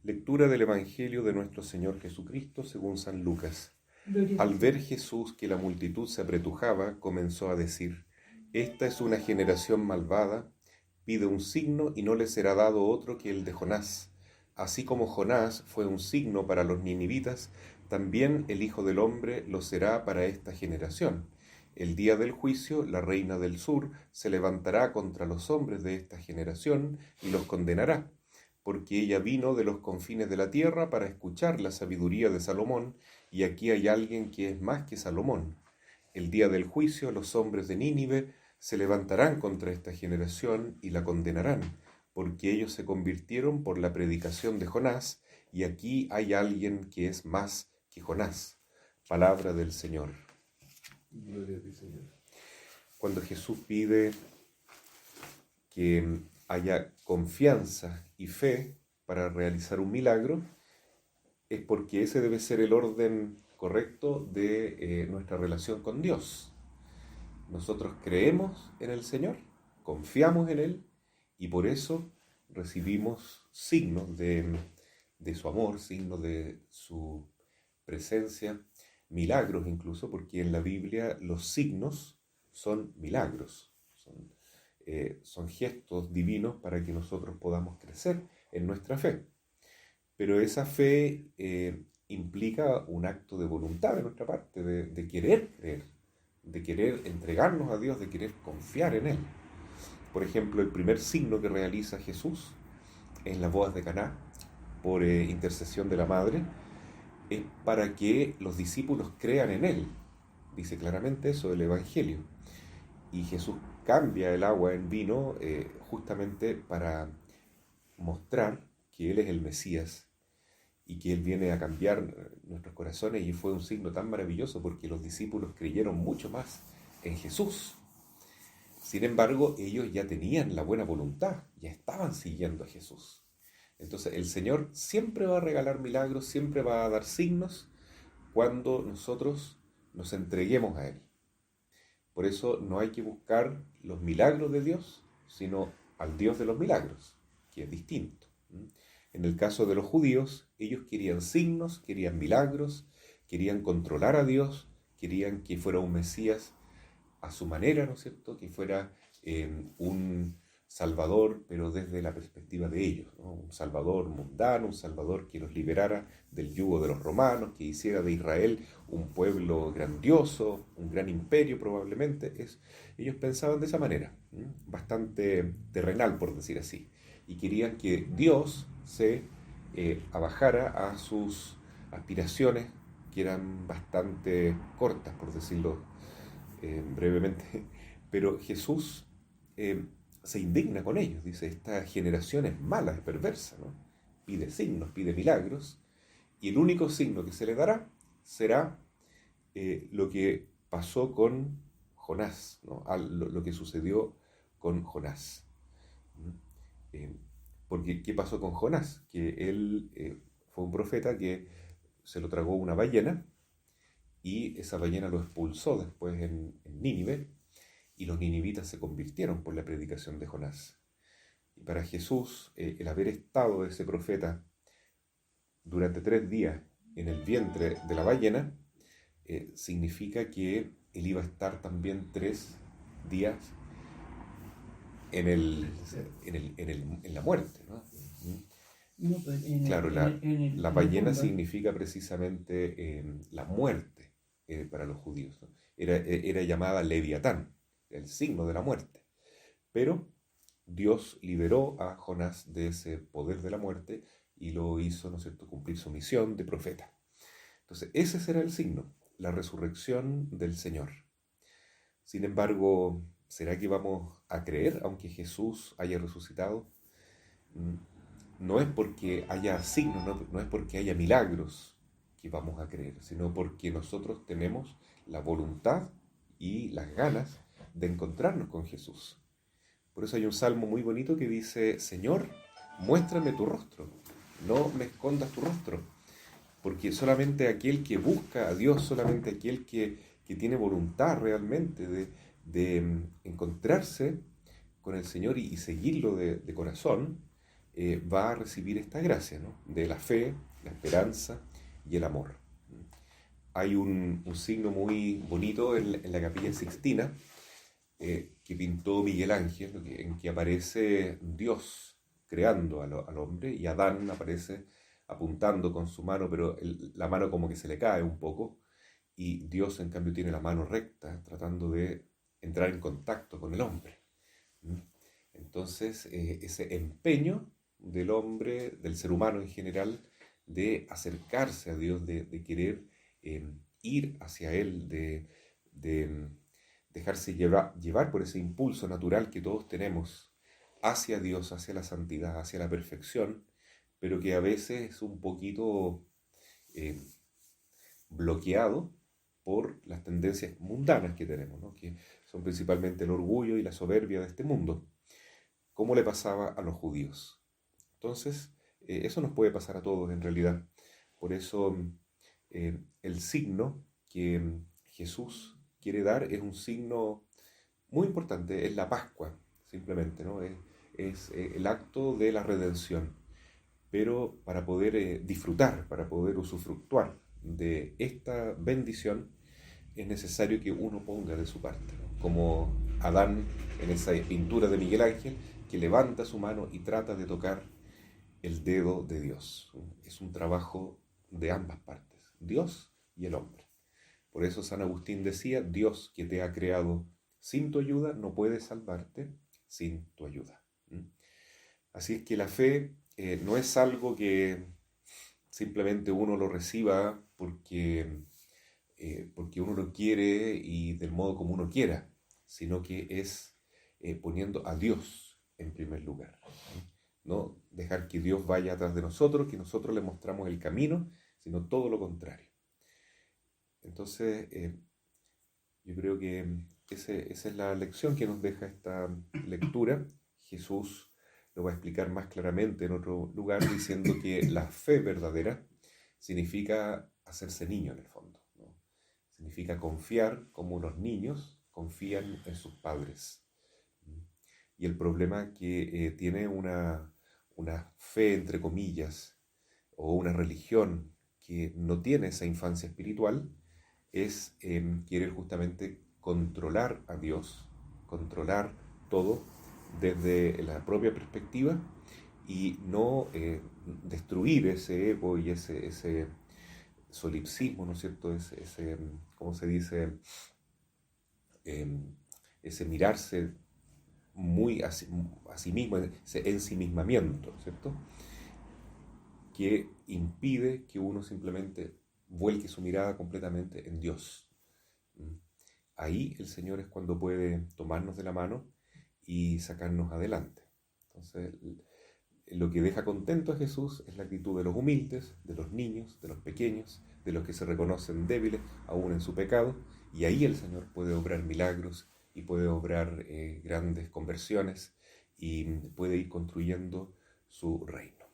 Lectura del Evangelio de nuestro Señor Jesucristo según San Lucas. Al ver Jesús que la multitud se apretujaba, comenzó a decir: Esta es una generación malvada, pide un signo y no le será dado otro que el de Jonás. Así como Jonás fue un signo para los ninivitas, también el Hijo del Hombre lo será para esta generación. El día del juicio, la reina del sur se levantará contra los hombres de esta generación y los condenará, porque ella vino de los confines de la tierra para escuchar la sabiduría de Salomón, y aquí hay alguien que es más que Salomón. El día del juicio los hombres de Nínive se levantarán contra esta generación y la condenarán, porque ellos se convirtieron por la predicación de Jonás, y aquí hay alguien que es más que Jonás. Palabra del Señor. Gloria a ti, Señor. Cuando Jesús pide que haya confianza y fe para realizar un milagro, es porque ese debe ser el orden correcto de nuestra relación con Dios. Nosotros creemos en el Señor, confiamos en Él, y por eso recibimos signos de su amor, signos de su presencia, milagros incluso, porque en la Biblia los signos son milagros, son gestos divinos para que nosotros podamos crecer en nuestra fe. Pero esa fe implica un acto de voluntad de nuestra parte, de querer creer, de querer entregarnos a Dios, de querer confiar en Él. Por ejemplo, el primer signo que realiza Jesús en las bodas de Caná, por intercesión de la Madre, es para que los discípulos crean en Él. Dice claramente eso el Evangelio. Y Jesús cambia el agua en vino justamente para mostrar que Él es el Mesías y que Él viene a cambiar nuestros corazones, y fue un signo tan maravilloso porque los discípulos creyeron mucho más en Jesús. Sin embargo, ellos ya tenían la buena voluntad, ya estaban siguiendo a Jesús. Entonces el Señor siempre va a regalar milagros, siempre va a dar signos cuando nosotros nos entreguemos a Él. Por eso no hay que buscar los milagros de Dios, sino al Dios de los milagros, que es distinto. En el caso de los judíos, ellos querían signos, querían milagros, querían controlar a Dios, querían que fuera un Mesías a su manera, ¿no es cierto?, que fuera un Salvador, pero desde la perspectiva de ellos, ¿no? Un Salvador mundano, un Salvador que los liberara del yugo de los romanos, que hiciera de Israel un pueblo grandioso, un gran imperio probablemente. Ellos pensaban de esa manera, bastante terrenal, por decir así, y querían que Dios se abajara a sus aspiraciones, que eran bastante cortas, por decirlo brevemente. Pero Jesús se indigna con ellos, dice: esta generación es mala, es perversa, ¿no? Pide signos, pide milagros, y el único signo que se le dará será lo que pasó con Jonás, ¿no? Lo que sucedió con Jonás. Porque ¿qué pasó con Jonás? Que él fue un profeta que se lo tragó una ballena, y esa ballena lo expulsó después en Nínive, y los ninivitas se convirtieron por la predicación de Jonás. Y para Jesús, el haber estado ese profeta durante 3 días en el vientre de la ballena, significa que él iba a estar también 3 días en la muerte, ¿no? No, pues Claro, la ballena significa precisamente la muerte para los judíos, ¿no? Era llamada Leviatán, el signo de la muerte. Pero Dios liberó a Jonás de ese poder de la muerte y lo hizo, ¿no es cierto?, cumplir su misión de profeta. Entonces, ese será el signo, la resurrección del Señor. Sin embargo, ¿será que vamos a creer aunque Jesús haya resucitado? No es porque haya signos, no es porque haya milagros que vamos a creer, sino porque nosotros tenemos la voluntad y las ganas de encontrarnos con Jesús. Por eso hay un salmo muy bonito que dice: Señor, muéstrame tu rostro, no me escondas tu rostro. Porque solamente aquel que busca a Dios, solamente aquel que tiene voluntad realmente de encontrarse con el Señor y seguirlo de corazón, va a recibir esta gracia, ¿no? De la fe, la esperanza y el amor. Hay un signo muy bonito en la Capilla Sixtina que pintó Miguel Ángel, en que aparece Dios creando al hombre y Adán aparece apuntando con su mano, pero la mano como que se le cae un poco, y Dios en cambio tiene la mano recta tratando de entrar en contacto con el hombre. Entonces, ese empeño del hombre, del ser humano en general, de acercarse a Dios, de querer ir hacia Él, de dejarse llevar por ese impulso natural que todos tenemos hacia Dios, hacia la santidad, hacia la perfección, pero que a veces es un poquito bloqueado por las tendencias mundanas que tenemos, ¿no? Que son principalmente el orgullo y la soberbia de este mundo, como le pasaba a los judíos. Entonces, eso nos puede pasar a todos en realidad. Por eso el signo que Jesús quiere dar es un signo muy importante, es la Pascua, simplemente, ¿no? Es el acto de la redención. Pero para poder disfrutar, para poder usufructuar de esta bendición, es necesario que uno ponga de su parte, ¿no? Como Adán en esa pintura de Miguel Ángel, que levanta su mano y trata de tocar el dedo de Dios. Es un trabajo de ambas partes, Dios y el hombre. Por eso San Agustín decía, Dios que te ha creado sin tu ayuda no puede salvarte sin tu ayuda. Así es que la fe no es algo que simplemente uno lo reciba porque uno lo quiere y del modo como uno quiera, sino que es poniendo a Dios en primer lugar. No dejar que Dios vaya atrás de nosotros, que nosotros le mostramos el camino, sino todo lo contrario. Entonces, yo creo que esa es la lección que nos deja esta lectura. Jesús lo va a explicar más claramente en otro lugar, diciendo que la fe verdadera significa hacerse niño en el fondo, ¿no? Significa confiar como los niños confían en sus padres. Y el problema que tiene una fe, entre comillas, o una religión que no tiene esa infancia espiritual, es querer justamente controlar a Dios, controlar todo desde la propia perspectiva y no destruir ese ego y ese solipsismo, ¿no es cierto? Ese ¿cómo se dice? Ese mirarse muy a sí mismo, ese ensimismamiento, ¿cierto? Que impide que uno simplemente vuelque su mirada completamente en Dios. Ahí el Señor es cuando puede tomarnos de la mano y sacarnos adelante. Entonces, lo que deja contento a Jesús es la actitud de los humildes, de los niños, de los pequeños, de los que se reconocen débiles aún en su pecado, y ahí el Señor puede obrar milagros y puede obrar grandes conversiones y puede ir construyendo su reino.